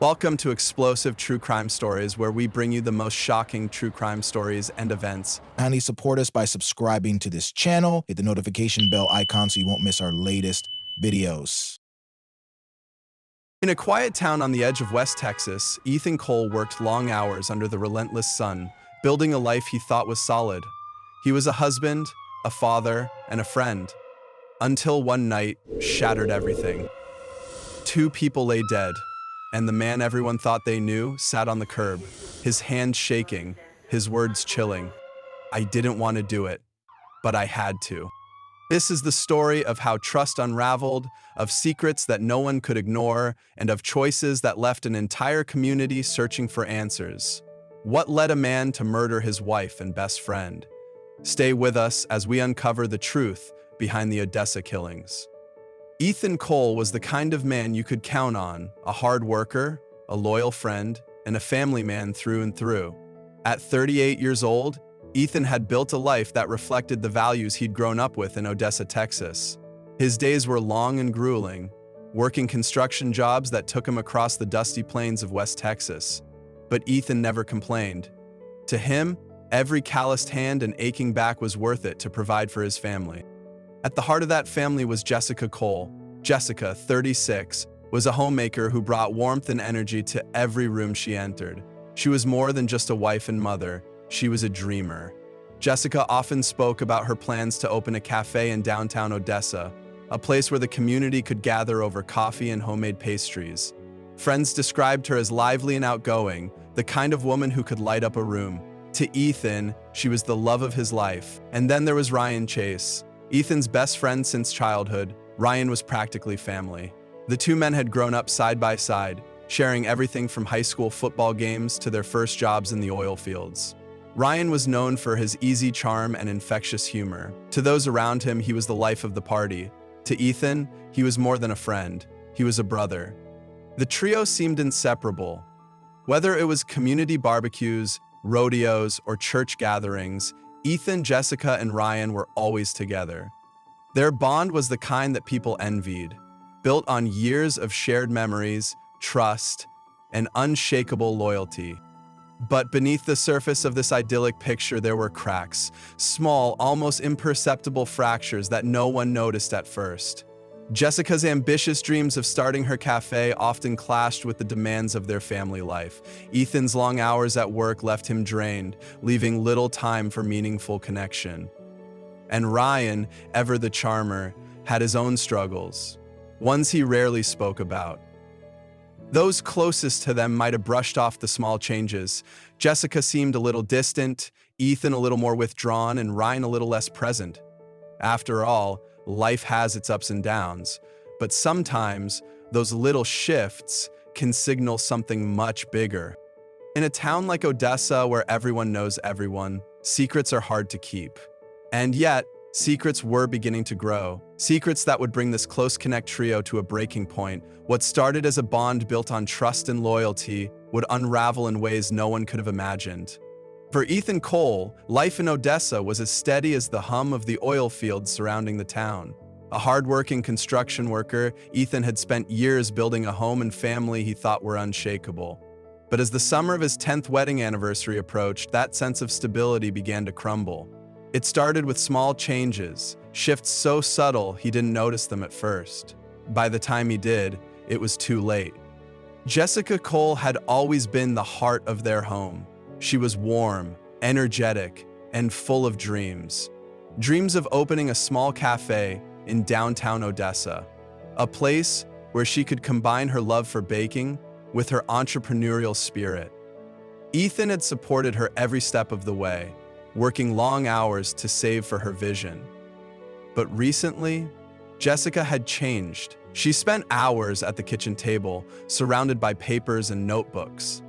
Welcome to Explosive True Crime Stories, where we bring you the most shocking true crime stories and events. Kindly support us by subscribing to this channel. Hit the notification bell icon so you won't miss our latest videos. In a quiet town on the edge of West Texas, Ethan Cole worked long hours under the relentless sun, building a life he thought was solid. He was a husband, a father, and a friend. Until one night shattered everything. Two people lay dead, and the man everyone thought they knew sat on the curb, his hands shaking, his words chilling. I didn't want to do it, but I had to. This is the story of how trust unraveled, of secrets that no one could ignore, and of choices that left an entire community searching for answers. What led a man to murder his wife and best friend? Stay with us as we uncover the truth behind the Odessa killings. Ethan Cole was the kind of man you could count on, a hard worker, a loyal friend, and a family man through and through. At 38 years old, Ethan had built a life that reflected the values he'd grown up with in Odessa, Texas. His days were long and grueling, working construction jobs that took him across the dusty plains of West Texas. But Ethan never complained. To him, every calloused hand and aching back was worth it to provide for his family. At the heart of that family was Jessica Cole. Jessica, 36, was a homemaker who brought warmth and energy to every room she entered. She was more than just a wife and mother. She was a dreamer. Jessica often spoke about her plans to open a cafe in downtown Odessa, a place where the community could gather over coffee and homemade pastries. Friends described her as lively and outgoing, the kind of woman who could light up a room. To Ethan, she was the love of his life. And then there was Ryan Chase, Ethan's best friend since childhood. Ryan was practically family. The two men had grown up side by side, sharing everything from high school football games to their first jobs in the oil fields. Ryan was known for his easy charm and infectious humor. To those around him, he was the life of the party. To Ethan, he was more than a friend. He was a brother. The trio seemed inseparable. Whether it was community barbecues, rodeos, or church gatherings, Ethan, Jessica, and Ryan were always together. Their bond was the kind that people envied, built on years of shared memories, trust, and unshakable loyalty. But beneath the surface of this idyllic picture, there were cracks, small, almost imperceptible fractures that no one noticed at first. Jessica's ambitious dreams of starting her cafe often clashed with the demands of their family life. Ethan's long hours at work left him drained, leaving little time for meaningful connection. And Ryan, ever the charmer, had his own struggles, ones he rarely spoke about. Those closest to them might have brushed off the small changes. Jessica seemed a little distant, Ethan a little more withdrawn, and Ryan a little less present. After all, life has its ups and downs, but sometimes those little shifts can signal something much bigger. In a town like Odessa, where everyone knows everyone, secrets are hard to keep. And yet, secrets were beginning to grow. Secrets that would bring this close connect trio to a breaking point. What started as a bond built on trust and loyalty would unravel in ways no one could have imagined. For Ethan Cole, life in Odessa was as steady as the hum of the oil fields surrounding the town. A hard-working construction worker, Ethan had spent years building a home and family he thought were unshakable. But as the summer of his 10th wedding anniversary approached, that sense of stability began to crumble. It started with small changes, shifts so subtle he didn't notice them at first. By the time he did, it was too late. Jessica Cole had always been the heart of their home. She was warm, energetic, and full of dreams. Dreams of opening a small cafe in downtown Odessa, a place where she could combine her love for baking with her entrepreneurial spirit. Ethan had supported her every step of the way, working long hours to save for her vision. But recently, Jessica had changed. She spent hours at the kitchen table, surrounded by papers and notebooks.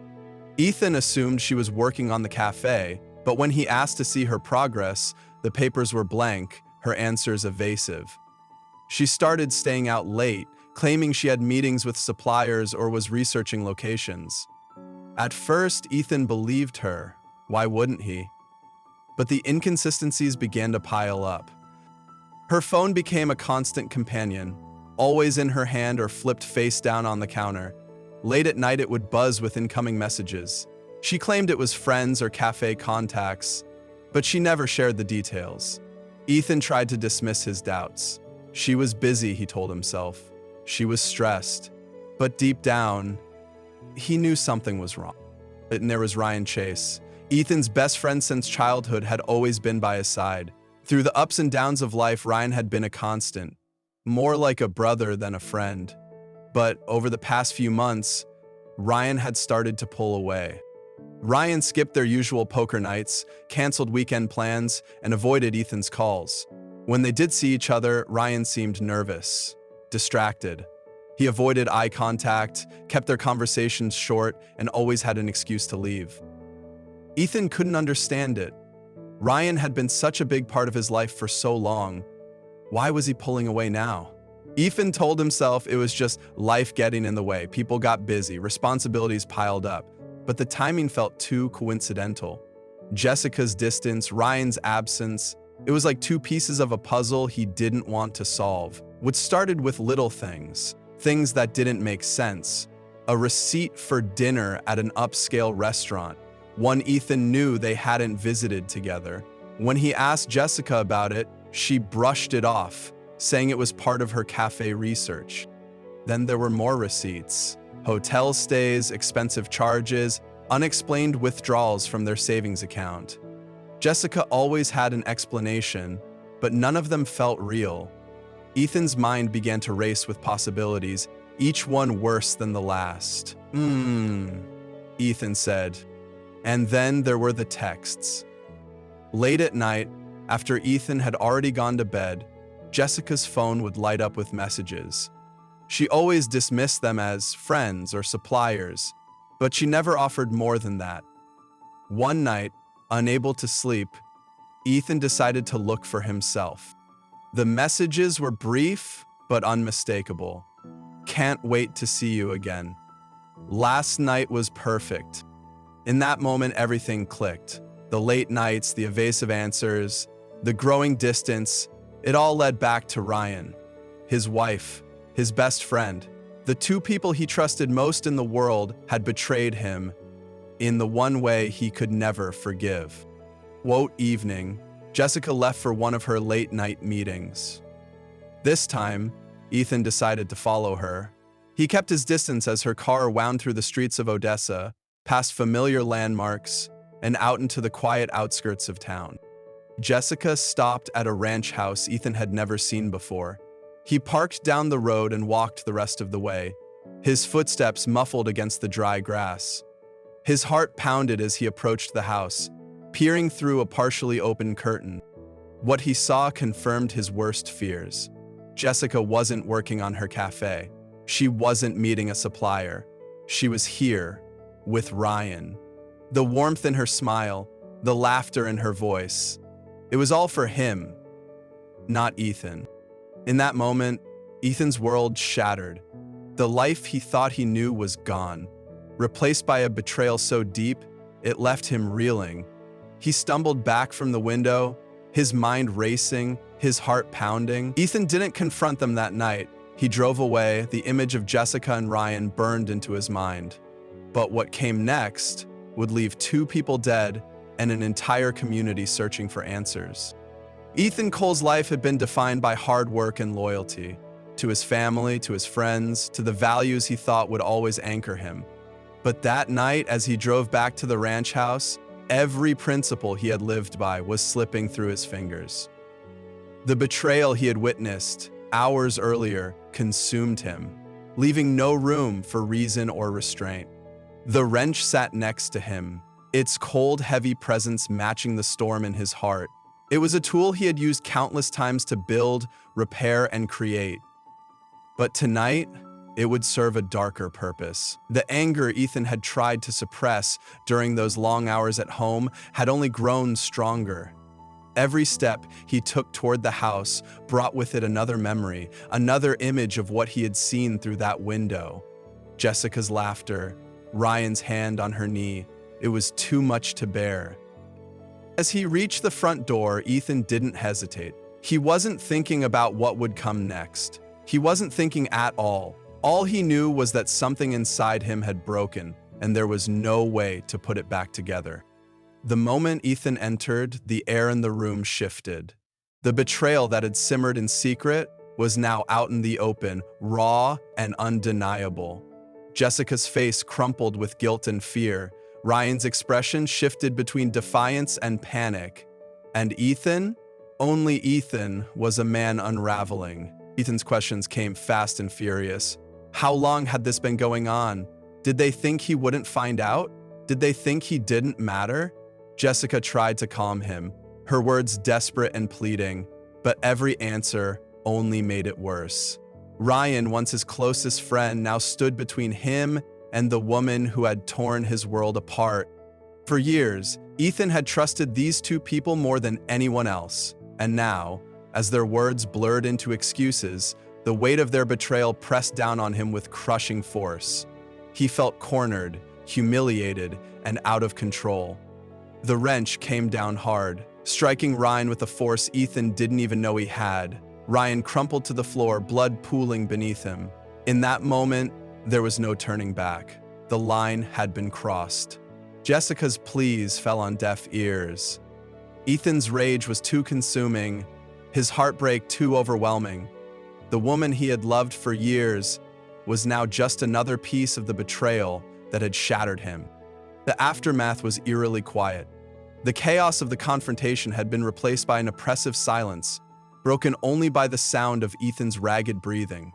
Ethan assumed she was working on the cafe, but when he asked to see her progress, the papers were blank, her answers evasive. She started staying out late, claiming she had meetings with suppliers or was researching locations. At first, Ethan believed her. Why wouldn't he? But the inconsistencies began to pile up. Her phone became a constant companion, always in her hand or flipped face down on the counter. Late at night, it would buzz with incoming messages. She claimed it was friends or cafe contacts, but she never shared the details. Ethan tried to dismiss his doubts. She was busy, he told himself. She was stressed. But deep down, he knew something was wrong. And there was Ryan Chase. Ethan's best friend since childhood had always been by his side. Through the ups and downs of life, Ryan had been a constant, more like a brother than a friend. But over the past few months, Ryan had started to pull away. Ryan skipped their usual poker nights, canceled weekend plans, and avoided Ethan's calls. When they did see each other, Ryan seemed nervous, distracted. He avoided eye contact, kept their conversations short, and always had an excuse to leave. Ethan couldn't understand it. Ryan had been such a big part of his life for so long. Why was he pulling away now? Ethan told himself it was just life getting in the way. People got busy, responsibilities piled up. But the timing felt too coincidental. Jessica's distance, Ryan's absence, it was like two pieces of a puzzle he didn't want to solve. What started with little things that didn't make sense. A receipt for dinner at an upscale restaurant, one Ethan knew they hadn't visited together. When he asked Jessica about it, she brushed it off, saying it was part of her cafe research. Then there were more receipts. Hotel stays, expensive charges, unexplained withdrawals from their savings account. Jessica always had an explanation, but none of them felt real. Ethan's mind began to race with possibilities, each one worse than the last. Ethan said. And then there were the texts. Late at night, after Ethan had already gone to bed, Jessica's phone would light up with messages. She always dismissed them as friends or suppliers, but she never offered more than that. One night, unable to sleep, Ethan decided to look for himself. The messages were brief but unmistakable. Can't wait to see you again. Last night was perfect. In that moment, everything clicked. The late nights, the evasive answers, the growing distance, it all led back to Ryan, his wife, his best friend. The two people he trusted most in the world had betrayed him in the one way he could never forgive. Woe evening, Jessica left for one of her late-night meetings. This time, Ethan decided to follow her. He kept his distance as her car wound through the streets of Odessa, past familiar landmarks, and out into the quiet outskirts of town. Jessica stopped at a ranch house Ethan had never seen before. He parked down the road and walked the rest of the way, his footsteps muffled against the dry grass. His heart pounded as he approached the house, peering through a partially open curtain. What he saw confirmed his worst fears. Jessica wasn't working on her cafe. She wasn't meeting a supplier. She was here, with Ryan. The warmth in her smile, the laughter in her voice. It was all for him, not Ethan. In that moment, Ethan's world shattered. The life he thought he knew was gone, replaced by a betrayal so deep, it left him reeling. He stumbled back from the window, his mind racing, his heart pounding. Ethan didn't confront them that night. He drove away, the image of Jessica and Ryan burned into his mind. But what came next would leave two people dead and an entire community searching for answers. Ethan Cole's life had been defined by hard work and loyalty, to his family, to his friends, to the values he thought would always anchor him. But that night, as he drove back to the ranch house, every principle he had lived by was slipping through his fingers. The betrayal he had witnessed hours earlier consumed him, leaving no room for reason or restraint. The wrench sat next to him, its cold, heavy presence matching the storm in his heart. It was a tool he had used countless times to build, repair, and create. But tonight, it would serve a darker purpose. The anger Ethan had tried to suppress during those long hours at home had only grown stronger. Every step he took toward the house brought with it another memory, another image of what he had seen through that window. Jessica's laughter, Ryan's hand on her knee. It was too much to bear. As he reached the front door, Ethan didn't hesitate. He wasn't thinking about what would come next. He wasn't thinking at all. All he knew was that something inside him had broken, and there was no way to put it back together. The moment Ethan entered, the air in the room shifted. The betrayal that had simmered in secret was now out in the open, raw and undeniable. Jessica's face crumpled with guilt and fear. Ryan's expression shifted between defiance and panic. And Ethan? Only Ethan was a man unraveling. Ethan's questions came fast and furious. How long had this been going on? Did they think he wouldn't find out? Did they think he didn't matter? Jessica tried to calm him, her words desperate and pleading, but every answer only made it worse. Ryan, once his closest friend, now stood between him and the woman who had torn his world apart. For years, Ethan had trusted these two people more than anyone else, and now, as their words blurred into excuses, the weight of their betrayal pressed down on him with crushing force. He felt cornered, humiliated, and out of control. The wrench came down hard, striking Ryan with a force Ethan didn't even know he had. Ryan crumpled to the floor, blood pooling beneath him. In that moment, there was no turning back. The line had been crossed. Jessica's pleas fell on deaf ears. Ethan's rage was too consuming, his heartbreak too overwhelming. The woman he had loved for years was now just another piece of the betrayal that had shattered him. The aftermath was eerily quiet. The chaos of the confrontation had been replaced by an oppressive silence, broken only by the sound of Ethan's ragged breathing.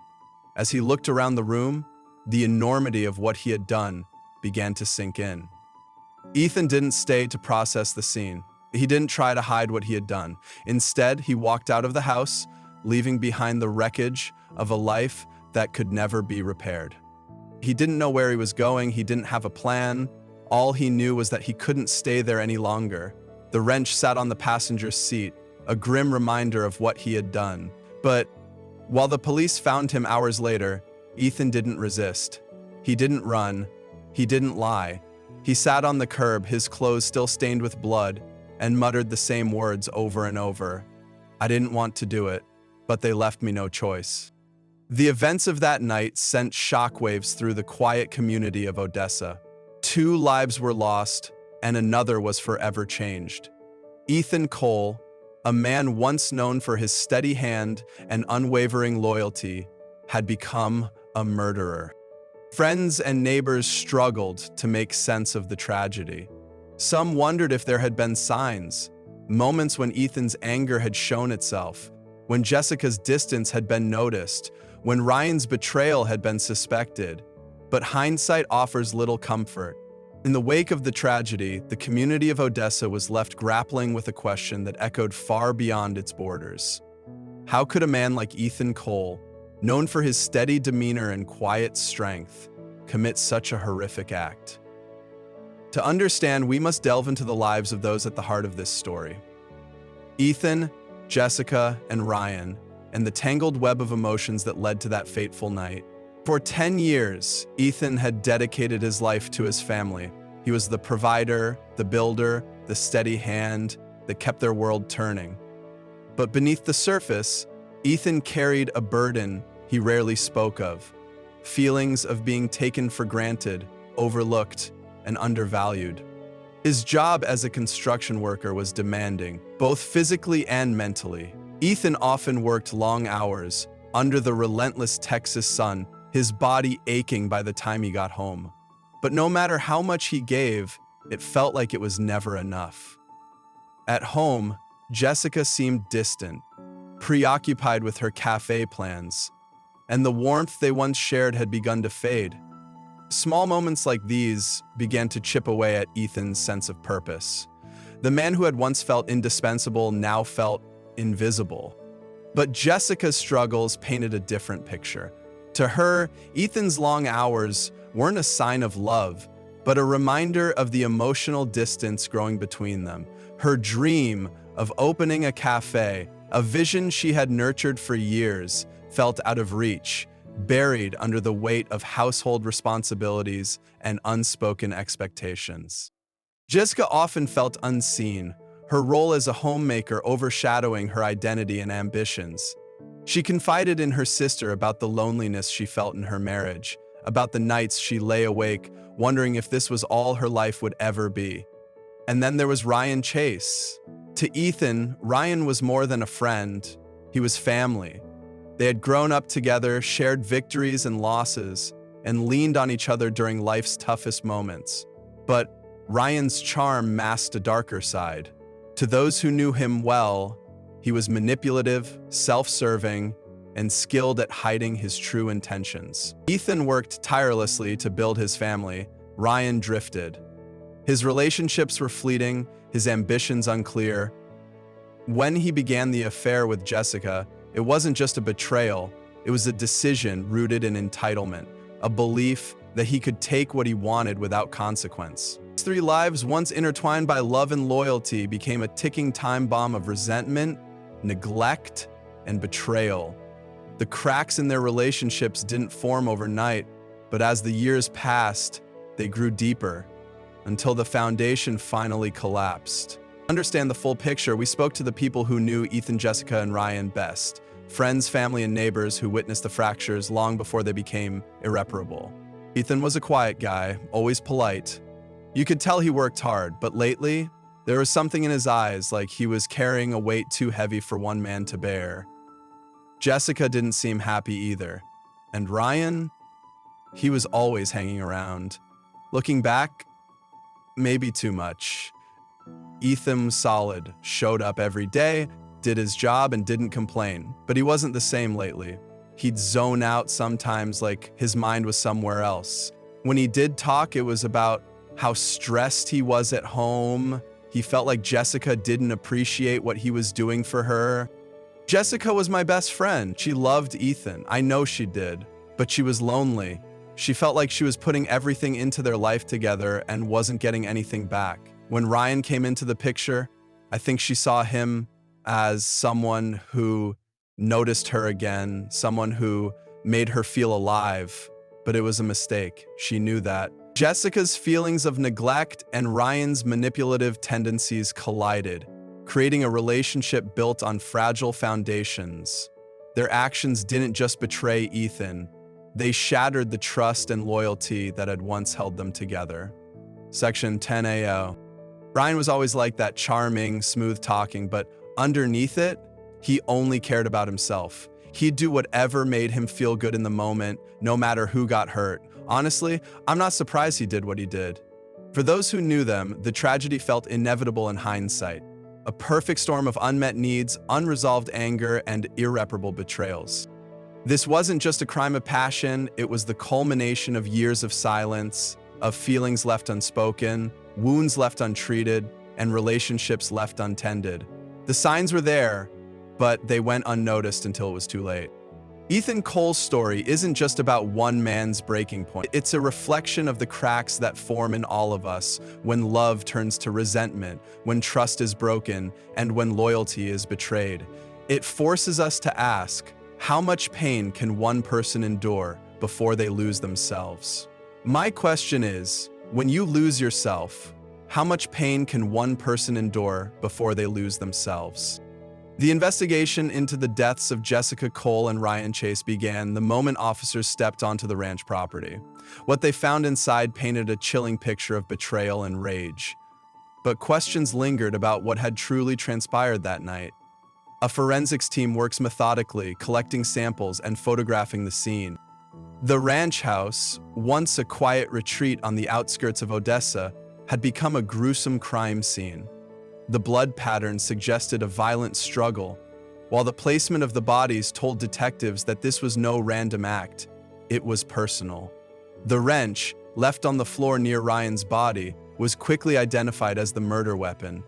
As he looked around the room, the enormity of what he had done began to sink in. Ethan didn't stay to process the scene. He didn't try to hide what he had done. Instead, he walked out of the house, leaving behind the wreckage of a life that could never be repaired. He didn't know where he was going. He didn't have a plan. All he knew was that he couldn't stay there any longer. The wrench sat on the passenger's seat, a grim reminder of what he had done. But while the police found him hours later, Ethan didn't resist. He didn't run. He didn't lie. He sat on the curb, his clothes still stained with blood, and muttered the same words over and over. I didn't want to do it, but they left me no choice. The events of that night sent shockwaves through the quiet community of Odessa. 2 lives were lost, and another was forever changed. Ethan Cole, a man once known for his steady hand and unwavering loyalty, had become a murderer. Friends and neighbors struggled to make sense of the tragedy. Some wondered if there had been signs, moments when Ethan's anger had shown itself, when Jessica's distance had been noticed, when Ryan's betrayal had been suspected. But hindsight offers little comfort. In the wake of the tragedy, the community of Odessa was left grappling with a question that echoed far beyond its borders. How could a man like Ethan Cole, known for his steady demeanor and quiet strength, commit such a horrific act? To understand, we must delve into the lives of those at the heart of this story. Ethan, Jessica, and Ryan, and the tangled web of emotions that led to that fateful night. For 10 years, Ethan had dedicated his life to his family. He was the provider, the builder, the steady hand that kept their world turning. But beneath the surface, Ethan carried a burden he rarely spoke of, feelings of being taken for granted, overlooked, and undervalued. His job as a construction worker was demanding, both physically and mentally. Ethan often worked long hours under the relentless Texas sun, his body aching by the time he got home. But no matter how much he gave, it felt like it was never enough. At home, Jessica seemed distant, preoccupied with her cafe plans, and the warmth they once shared had begun to fade. Small moments like these began to chip away at Ethan's sense of purpose. The man who had once felt indispensable now felt invisible. But Jessica's struggles painted a different picture. To her, Ethan's long hours weren't a sign of love, but a reminder of the emotional distance growing between them. Her dream of opening a cafe, a vision she had nurtured for years, felt out of reach, buried under the weight of household responsibilities and unspoken expectations. Jessica often felt unseen, her role as a homemaker overshadowing her identity and ambitions. She confided in her sister about the loneliness she felt in her marriage, about the nights she lay awake, wondering if this was all her life would ever be. And then there was Ryan Chase. To Ethan, Ryan was more than a friend. He was family. They had grown up together, shared victories and losses, and leaned on each other during life's toughest moments. But Ryan's charm masked a darker side. To those who knew him well, he was manipulative, self-serving, and skilled at hiding his true intentions. Ethan worked tirelessly to build his family. Ryan drifted. His relationships were fleeting, his ambitions unclear. When he began the affair with Jessica, it wasn't just a betrayal, it was a decision rooted in entitlement, a belief that he could take what he wanted without consequence. His three lives, once intertwined by love and loyalty, became a ticking time bomb of resentment, neglect, and betrayal. The cracks in their relationships didn't form overnight, but as the years passed, they grew deeper, until the foundation finally collapsed. To understand the full picture, we spoke to the people who knew Ethan, Jessica, and Ryan best. Friends, family, and neighbors who witnessed the fractures long before they became irreparable. Ethan was a quiet guy, always polite. You could tell he worked hard, but lately, there was something in his eyes, like he was carrying a weight too heavy for one man to bear. Jessica didn't seem happy either. And Ryan? He was always hanging around. Looking back, maybe too much. Ethan was solid, showed up every day, did his job, and didn't complain. But he wasn't the same lately. He'd zone out sometimes, like his mind was somewhere else. When he did talk, it was about how stressed he was at home. He felt like Jessica didn't appreciate what he was doing for her. Jessica was my best friend. She loved Ethan. I know she did. But she was lonely. She felt like she was putting everything into their life together and wasn't getting anything back. When Ryan came into the picture, I think she saw him as someone who noticed her again, someone who made her feel alive. But it was a mistake. She knew that. Jessica's feelings of neglect and Ryan's manipulative tendencies collided, creating a relationship built on fragile foundations. Their actions didn't just betray Ethan, they shattered the trust and loyalty that had once held them together. Section 10AO. Ryan was always like that, charming, smooth-talking, but underneath it, he only cared about himself. He'd do whatever made him feel good in the moment, no matter who got hurt. Honestly, I'm not surprised he did what he did. For those who knew them, the tragedy felt inevitable in hindsight. A perfect storm of unmet needs, unresolved anger, and irreparable betrayals. This wasn't just a crime of passion, it was the culmination of years of silence, of feelings left unspoken, wounds left untreated, and relationships left untended. The signs were there, but they went unnoticed until it was too late. Ethan Cole's story isn't just about one man's breaking point. It's a reflection of the cracks that form in all of us when love turns to resentment, when trust is broken, and when loyalty is betrayed. It forces us to ask, how much pain can one person endure before they lose themselves? My question is, when you lose yourself, how much pain can one person endure before they lose themselves? The investigation into the deaths of Jessica Cole and Ryan Chase began the moment officers stepped onto the ranch property. What they found inside painted a chilling picture of betrayal and rage. But questions lingered about what had truly transpired that night. A forensics team works methodically, collecting samples and photographing the scene. The ranch house, once a quiet retreat on the outskirts of Odessa, had become a gruesome crime scene. The blood pattern suggested a violent struggle, while the placement of the bodies told detectives that this was no random act, it was personal. The wrench, left on the floor near Ryan's body, was quickly identified as the murder weapon.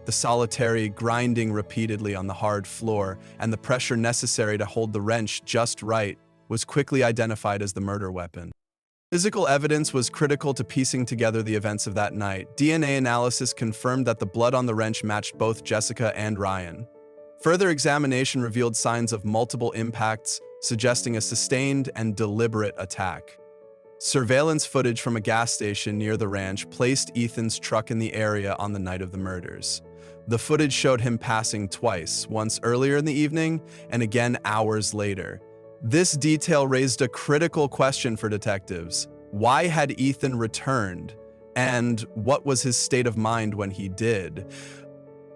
The solitary grinding repeatedly on the hard floor and the pressure necessary to hold the wrench just right was quickly identified as the murder weapon. Physical evidence was critical to piecing together the events of that night. DNA analysis confirmed that the blood on the wrench matched both Jessica and Ryan. Further examination revealed signs of multiple impacts, suggesting a sustained and deliberate attack. Surveillance footage from a gas station near the ranch placed Ethan's truck in the area on the night of the murders. The footage showed him passing twice, once earlier in the evening and again hours later. This detail raised a critical question for detectives. Why had Ethan returned? And what was his state of mind when he did?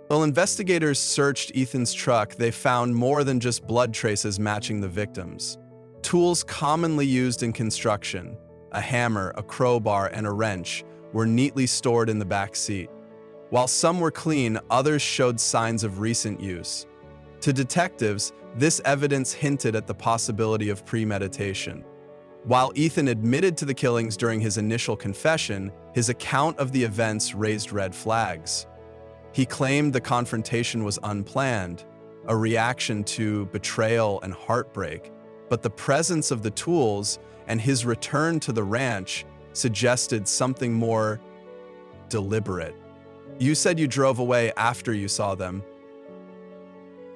While investigators searched Ethan's truck, they found more than just blood traces matching the victims. Tools commonly used in construction, a hammer, a crowbar, and a wrench, were neatly stored in the back seat. While some were clean, others showed signs of recent use. To detectives, this evidence hinted at the possibility of premeditation. While Ethan admitted to the killings during his initial confession, his account of the events raised red flags. He claimed the confrontation was unplanned, a reaction to betrayal and heartbreak, but the presence of the tools and his return to the ranch suggested something more deliberate. You said you drove away after you saw them.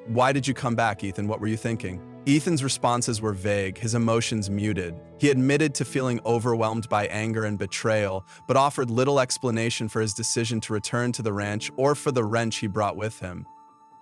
Why did you come back, Ethan? What were you thinking? Ethan's responses were vague, his emotions muted. He admitted to feeling overwhelmed by anger and betrayal, but offered little explanation for his decision to return to the ranch or for the wrench he brought with him.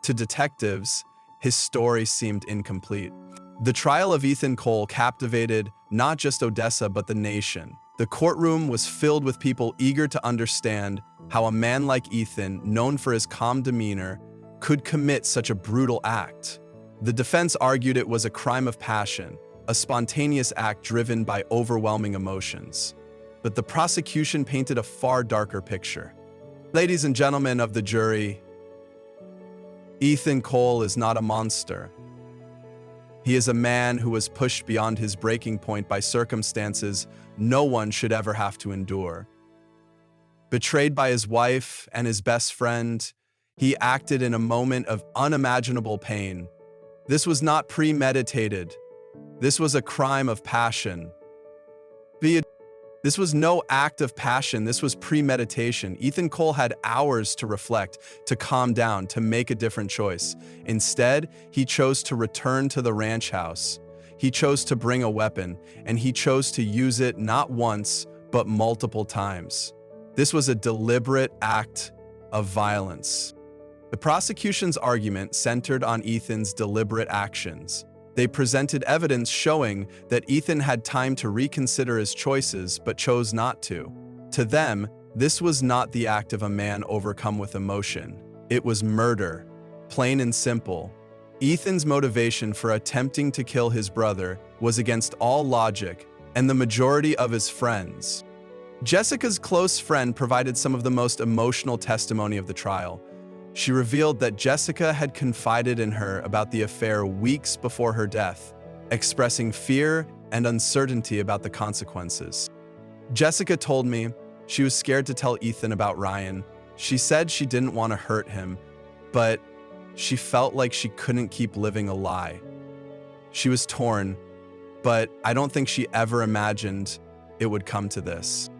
To detectives, his story seemed incomplete. The trial of Ethan Cole captivated not just Odessa but the nation. The courtroom was filled with people eager to understand how a man like Ethan, known for his calm demeanor, could commit such a brutal act. The defense argued it was a crime of passion, a spontaneous act driven by overwhelming emotions. But the prosecution painted a far darker picture. Ladies and gentlemen of the jury, Ethan Cole is not a monster. He is a man who was pushed beyond his breaking point by circumstances no one should ever have to endure. Betrayed by his wife and his best friend, he acted in a moment of unimaginable pain. This was not premeditated. This was a crime of passion. This was no act of passion, this was premeditation. Ethan Cole had hours to reflect, to calm down, to make a different choice. Instead, he chose to return to the ranch house. He chose to bring a weapon, and he chose to use it not once, but multiple times. This was a deliberate act of violence. The prosecution's argument centered on Ethan's deliberate actions. They presented evidence showing that Ethan had time to reconsider his choices but chose not to. To them, this was not the act of a man overcome with emotion. It was murder, plain and simple. Ethan's motivation for attempting to kill his brother was against all logic and the majority of his friends. Jessica's close friend provided some of the most emotional testimony of the trial. She revealed that Jessica had confided in her about the affair weeks before her death, expressing fear and uncertainty about the consequences. Jessica told me she was scared to tell Ethan about Ryan. She said she didn't want to hurt him, but she felt like she couldn't keep living a lie. She was torn, but I don't think she ever imagined it would come to this.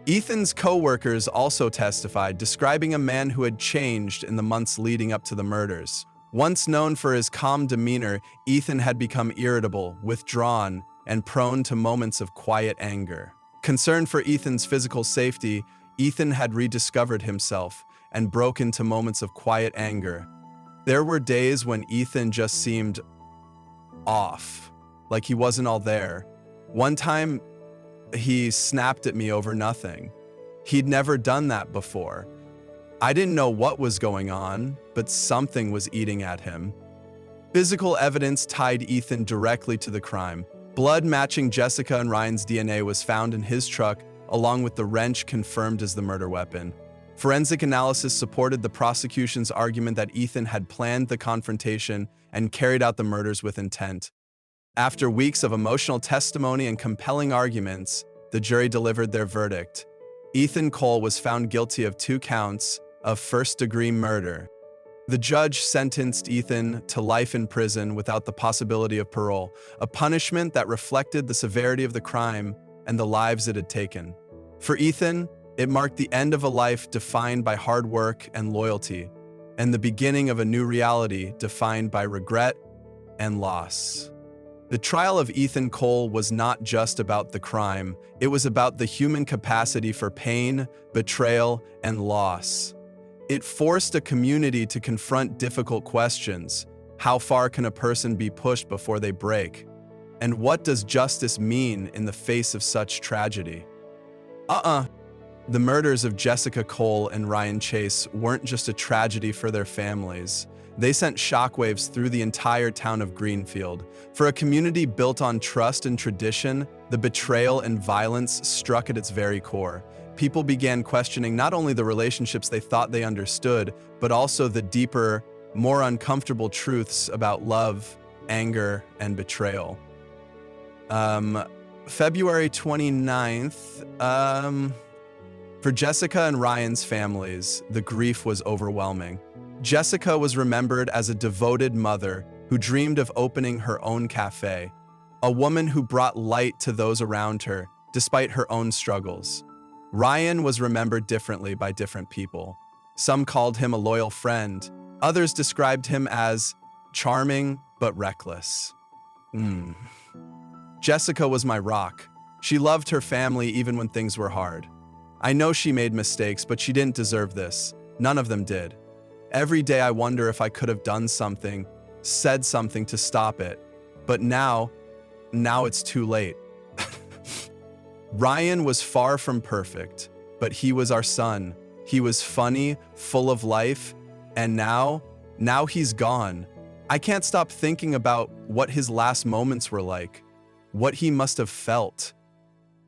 Ethan's co-workers also testified, describing a man who had changed in the months leading up to the murders. Once known for his calm demeanor, Ethan had become irritable, withdrawn, and prone to moments of quiet anger. Concerned for Ethan's physical safety, Ethan had rediscovered himself and broke into moments of quiet anger. There were days when Ethan just seemed off, like he wasn't all there. One time, he snapped at me over nothing. He'd never done that before. I didn't know what was going on, but something was eating at him. Physical evidence tied Ethan directly to the crime. Blood matching Jessica and Ryan's DNA was found in his truck, along with the wrench confirmed as the murder weapon. Forensic analysis supported the prosecution's argument that Ethan had planned the confrontation and carried out the murders with intent. After weeks of emotional testimony and compelling arguments, the jury delivered their verdict. Ethan Cole was found guilty of 2 counts of first-degree murder. The judge sentenced Ethan to life in prison without the possibility of parole, a punishment that reflected the severity of the crime and the lives it had taken. For Ethan, it marked the end of a life defined by hard work and loyalty, and the beginning of a new reality defined by regret and loss. The trial of Ethan Cole was not just about the crime, it was about the human capacity for pain, betrayal, and loss. It forced a community to confront difficult questions. How far can a person be pushed before they break? And what does justice mean in the face of such tragedy? The murders of Jessica Cole and Ryan Chase weren't just a tragedy for their families. They sent shockwaves through the entire town of Greenfield. For a community built on trust and tradition, the betrayal and violence struck at its very core. People began questioning not only the relationships they thought they understood, but also the deeper, more uncomfortable truths about love, anger, and betrayal. February 29th, for Jessica and Ryan's families, the grief was overwhelming. Jessica was remembered as a devoted mother who dreamed of opening her own cafe, a woman who brought light to those around her, despite her own struggles. Ryan was remembered differently by different people. Some called him a loyal friend. Others described him as charming but reckless. Jessica was my rock. She loved her family even when things were hard. I know she made mistakes, but she didn't deserve this. None of them did. Every day I wonder if I could have done something, said something to stop it. But now it's too late. Ryan was far from perfect, but he was our son. He was funny, full of life, and now he's gone. I can't stop thinking about what his last moments were like, what he must have felt.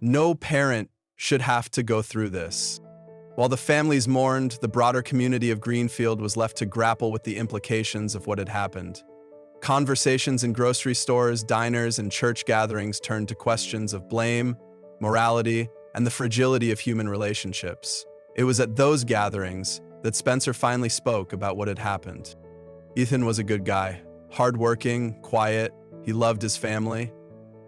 No parent should have to go through this. While the families mourned, the broader community of Greenfield was left to grapple with the implications of what had happened. Conversations in grocery stores, diners, and church gatherings turned to questions of blame, morality, and the fragility of human relationships. It was at those gatherings that Spencer finally spoke about what had happened. Ethan was a good guy, hardworking, quiet, he loved his family.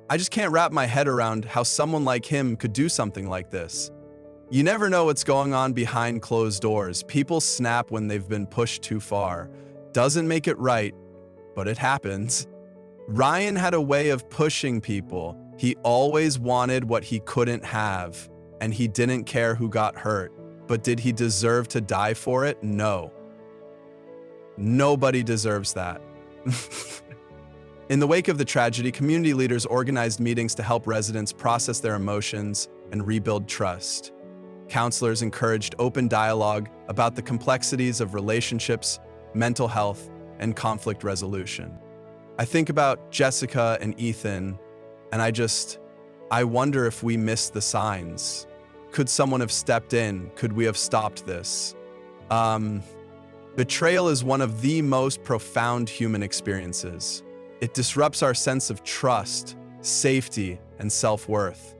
I just can't wrap my head around how someone like him could do something like this. You never know what's going on behind closed doors. People snap when they've been pushed too far. Doesn't make it right, but it happens. Ryan had a way of pushing people. He always wanted what he couldn't have, and he didn't care who got hurt. But did he deserve to die for it? No. Nobody deserves that. In the wake of the tragedy, community leaders organized meetings to help residents process their emotions and rebuild trust. Counselors encouraged open dialogue about the complexities of relationships, mental health, and conflict resolution. I think about Jessica and Ethan, and I wonder if we missed the signs. Could someone have stepped in? Could we have stopped this? Betrayal is one of the most profound human experiences. It disrupts our sense of trust, safety, and self-worth.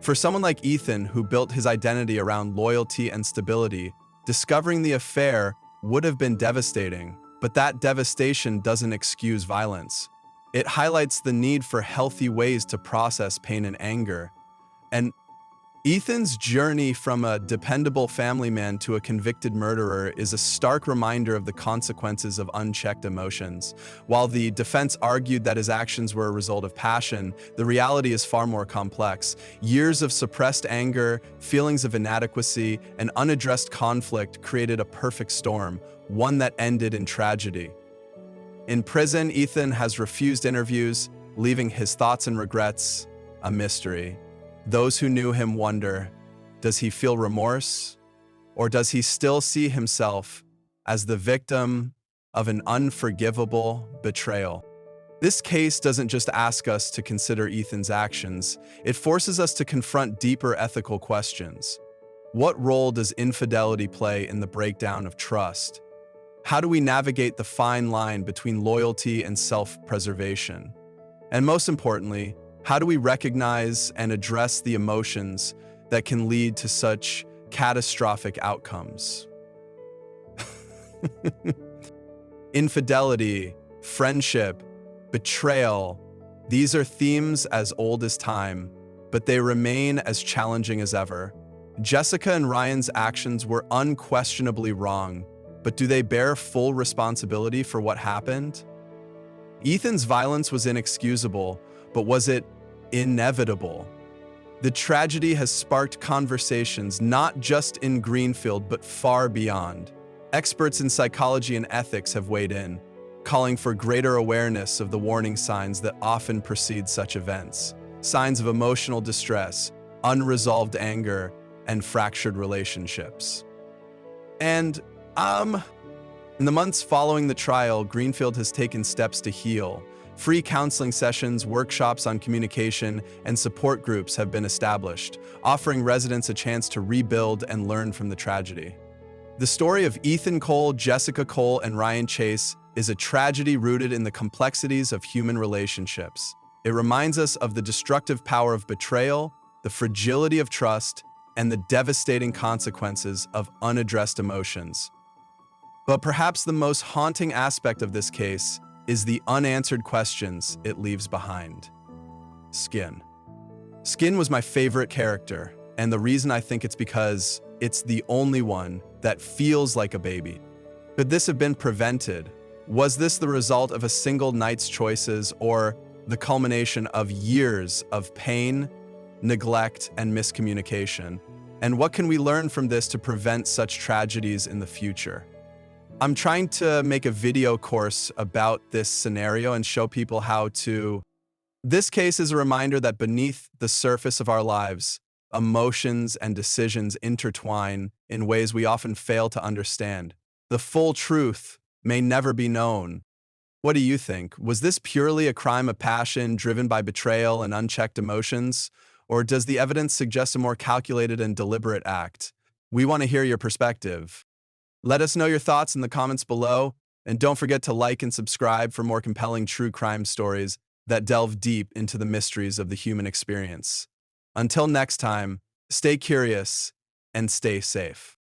For someone like Ethan, who built his identity around loyalty and stability, discovering the affair would have been devastating, but that devastation doesn't excuse violence. It highlights the need for healthy ways to process pain and anger. And Ethan's journey from a dependable family man to a convicted murderer is a stark reminder of the consequences of unchecked emotions. While the defense argued that his actions were a result of passion, the reality is far more complex. Years of suppressed anger, feelings of inadequacy, and unaddressed conflict created a perfect storm, one that ended in tragedy. In prison, Ethan has refused interviews, leaving his thoughts and regrets a mystery. Those who knew him wonder, does he feel remorse? Or does he still see himself as the victim of an unforgivable betrayal? This case doesn't just ask us to consider Ethan's actions, it forces us to confront deeper ethical questions. What role does infidelity play in the breakdown of trust? How do we navigate the fine line between loyalty and self-preservation? And most importantly, how do we recognize and address the emotions that can lead to such catastrophic outcomes? Infidelity, friendship, betrayal, these are themes as old as time, but they remain as challenging as ever. Jessica and Ryan's actions were unquestionably wrong, but do they bear full responsibility for what happened? Ethan's violence was inexcusable, but was it inevitable? The tragedy has sparked conversations not just in Greenfield, but far beyond. Experts in psychology and ethics have weighed in, calling for greater awareness of the warning signs that often precede such events. Signs of emotional distress, unresolved anger, and fractured relationships. And, in the months following the trial, Greenfield has taken steps to heal. Free counseling sessions, workshops on communication, and support groups have been established, offering residents a chance to rebuild and learn from the tragedy. The story of Ethan Cole, Jessica Cole, and Ryan Chase is a tragedy rooted in the complexities of human relationships. It reminds us of the destructive power of betrayal, the fragility of trust, and the devastating consequences of unaddressed emotions. But perhaps the most haunting aspect of this case is the unanswered questions it leaves behind. Skin. Skin was my favorite character, and the reason I think it's because it's the only one that feels like a baby. Could this have been prevented? Was this the result of a single night's choices or the culmination of years of pain, neglect, and miscommunication? And what can we learn from this to prevent such tragedies in the future? I'm trying to make a video course about this scenario and show people how to. This case is a reminder that beneath the surface of our lives, emotions and decisions intertwine in ways we often fail to understand. The full truth may never be known. What do you think? Was this purely a crime of passion driven by betrayal and unchecked emotions? Or does the evidence suggest a more calculated and deliberate act? We want to hear your perspective. Let us know your thoughts in the comments below, and don't forget to like and subscribe for more compelling true crime stories that delve deep into the mysteries of the human experience. Until next time, stay curious and stay safe.